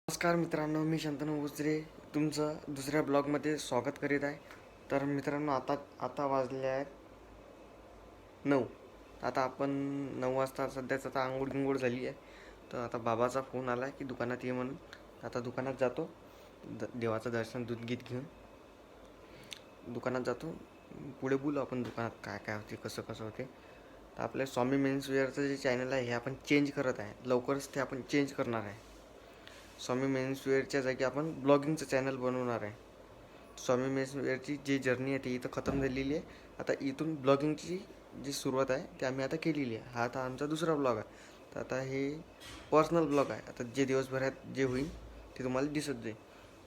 नमस्कार मित्रांनो, मी शंतनू उजरे तुमचं दुसऱ्या ब्लॉगमध्ये स्वागत करीत आहे. तर मित्रांनो, आता वाजले आहेत 9. आता आपण 9 वाजता सध्याच आता आंघोळ गिंघोळ झाली आहे. तर आता बाबाचा फोन आला की दुकानात ये म्हणून. आता दुकानात जातो, देवाचं दर्शन दूध गीत घेऊन दुकानात जातो. पुढे बोलू आपण दुकानात काय काय होते, कसं कसं होते. तर आपल्या स्वामी मेन्सवेअरचं जे चॅनल आहे हे आपण चेंज करत आहे. लवकरच ते आपण चेंज करणार आहे. स्वामी मेन्सवेअरच्या जागी आपण ब्लॉगिंगचं चॅनल बनवणार आहे. स्वामी मेन्सवेअरची जी जर्नी आहे ती इथं खतम झालेली आहे. आता इथून ब्लॉगिंगची जी सुरुवात आहे ती आम्ही आता केलेली आहे. हा आता आमचा दुसरा ब्लॉग आहे. तर आता हे पर्सनल ब्लॉग आहे. आता जे दिवसभरात जे होईल ते तुम्हाला दिसत जाईल.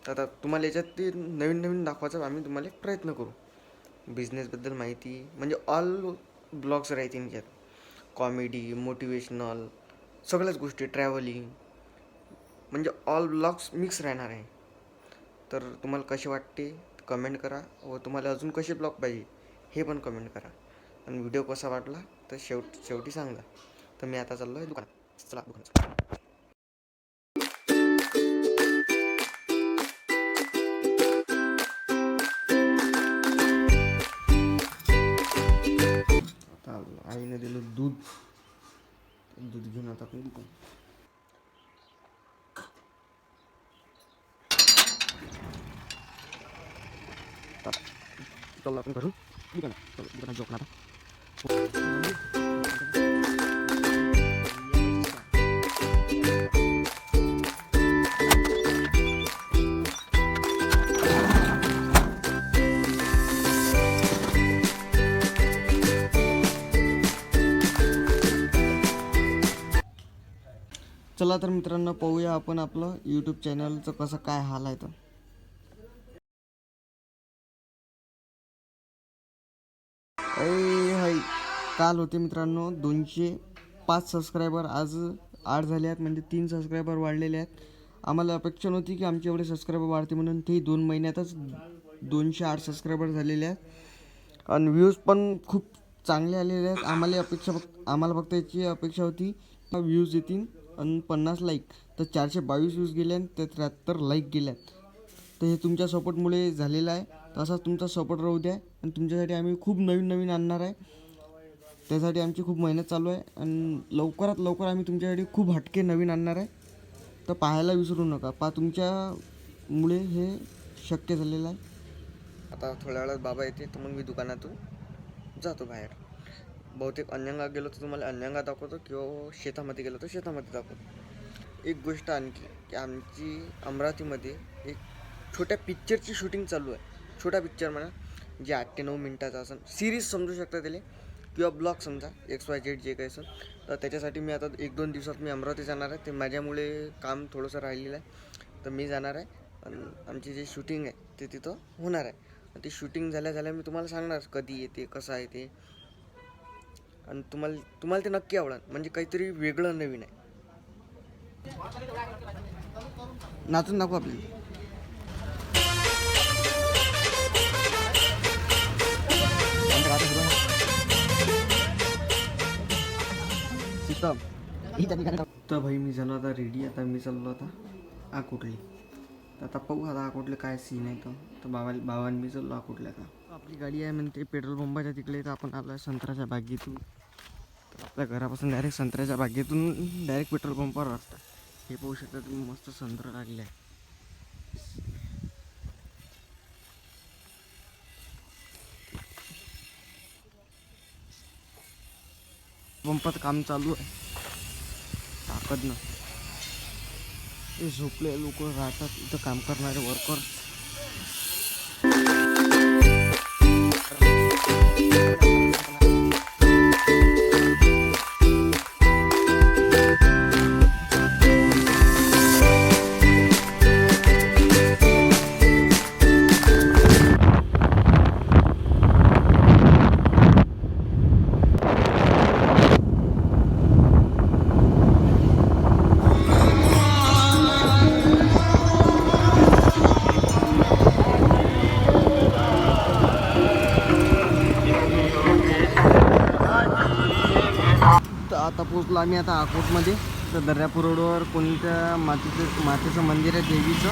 तर आता तुम्हाला याच्यात ते नवीन नवीन दाखवायचा आम्ही तुम्हाला एक प्रयत्न करू. बिझनेसबद्दल माहिती म्हणजे ऑल ब्लॉग्स राहतील याच्यात. कॉमेडी, मोटिवेशनल, सगळ्याच गोष्टी, ट्रॅव्हलिंग, म्हणजे ऑल ब्लॉग्स मिक्स राहणार आहे. तर तुम्हाला कसे वाटते कमेंट करा व तुम्हाला अजून कसे ब्लॉग पाहिजे हे पण कमेंट करा. आणि व्हिडिओ कसा वाटला तर शेवटी सांगा. तर मी आता चाललो आहे दुकानात. चला दुकानात. आता आईने दिलं दूध घेऊन आता आपण दुकान. चला आपण करू दुकानात झोपणार. चला तर मित्रांनो, पाहूया आपण आपलं यूट्यूब चॅनलचं कसं काय हाल आहे. तर हाय, काल होते मित्रांनो 205 सबस्क्रायबर, आज 8 झाले आहेत, म्हणजे 3 सबस्क्रायबर वाढलेले आहेत. आम्हाला अपेक्षा नव्हती की आमचे एवढे सबस्क्रायबर वाढते म्हणून. ते 2 महिन्यातच 208 सबस्क्रायबर झालेले आहेत. आणि व्ह्यूज पण खूप चांगले आलेले आहेत. आम्हाला फक्त याची अपेक्षा होती व्ह्यूज येतील आणि 50 लाईक. तर 422 व्ह्यूज गेले आणि 73 लाईक गेल्यात. तर हे तुमच्या सपोर्टमुळे झालेलं आहे. तसाच तुमचा सपोर्ट राहू द्या. आणि तुमच्यासाठी आम्ही खूप नवीन आणणार आहे. त्यासाठी आमची खूप मेहनत चालू आहे. आणि लवकरात लवकर आम्ही तुमच्यासाठी खूप हटके नवीन आणणार आहे. तर पाहायला विसरू नका. तुमच्यामुळे हे शक्य झालेलं आहे. आता थोड्या वेळात बाबा येते तर मग मी दुकानातून जातो बाहेर. बहुतेक अन्यंगा गेलो तर तुम्हाला अन्यंगा दाखवतो किंवा शेतामध्ये गेलो तर शेतामध्ये दाखवतो. एक गोष्ट आणखी की आमची अमरावतीमध्ये एक छोट्या पिक्चरची शूटिंग चालू आहे. छोटा पिक्चर म्हणा, जे 8 ते 9 मिनटाचा असं सिरीज समजू शकता त्याला, किंवा ब्लॉग समजा, XYZ जे काही असेल. तर त्याच्यासाठी मी आता 1-2 दिवसात मी अमरावती जाणार आहे. ते माझ्यामुळे काम थोडंसं राहिलेलं आहे. तर मी जाणार आहे आणि आमची जी शूटिंग आहे ते तिथं होणार आहे. आणि ती शूटिंग झाल्या मी तुम्हाला सांगणार कधी येते, कसं आहे ते. आणि तुम्हाला ते नक्की आवडेल. म्हणजे काहीतरी वेगळं नवीन आहे. नाचून दाखवू आपल्याला. तर भाई मी झालो आता रेडी. आता मी चाललो आता आकोटले. तर आता पाहू आता आकोटले काय सीन आहे. तर बाबांनी मी चाललो आकोटले. आता आपली गाडी आहे म्हणते पेट्रोल पंपाच्या तिकडे. तर आपण आलो संत्र्याच्या बागेतून. तर आपल्या घरापासून डायरेक्ट संत्र्याच्या बागेतून डायरेक्ट पेट्रोल पंपावर रस्ता. हे पाहू शकता तुम्ही, मस्त संत्र लागले आहे. पंपात काम चालू आहे ताकदनं. हे झोपले लोक राहतात इथं काम करणारे वर्कर्स. आता पोचलो आम्ही आता अकोटमध्ये. तर दर्यापूर रोडवर कोणत्या मातेचं मंदिर आहे देवीचं.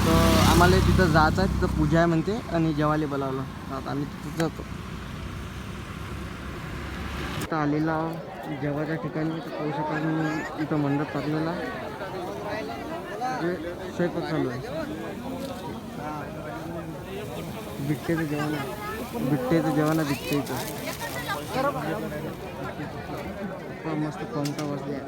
तर आम्हाला तिथं जायचं आहे. तिथं पूजा आहे म्हणते आणि जेवायला बोलावलं. तर आता आम्ही तिथं जातो. आता आलेला जेवाच्या ठिकाणी पाहू शकाल इथं मंडप टाकलेला जे स्वयंपाक चालू आहे. बिट्टेचं जेवण आहे. बिट्टेचं मस्त कोणता बसले आहे.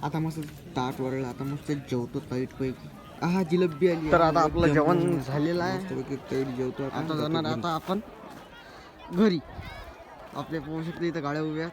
आता मस्त ताट वरलं. आता मस्त जेवतो टाईट पैकी. हा जिलेबी आली. तर आता आपलं जेवण झालेलं आहे. टाईट जेवतो. आता जाणार आता आपण घरी. आपल्या पोहोचले इथं गाड्या उभ्या.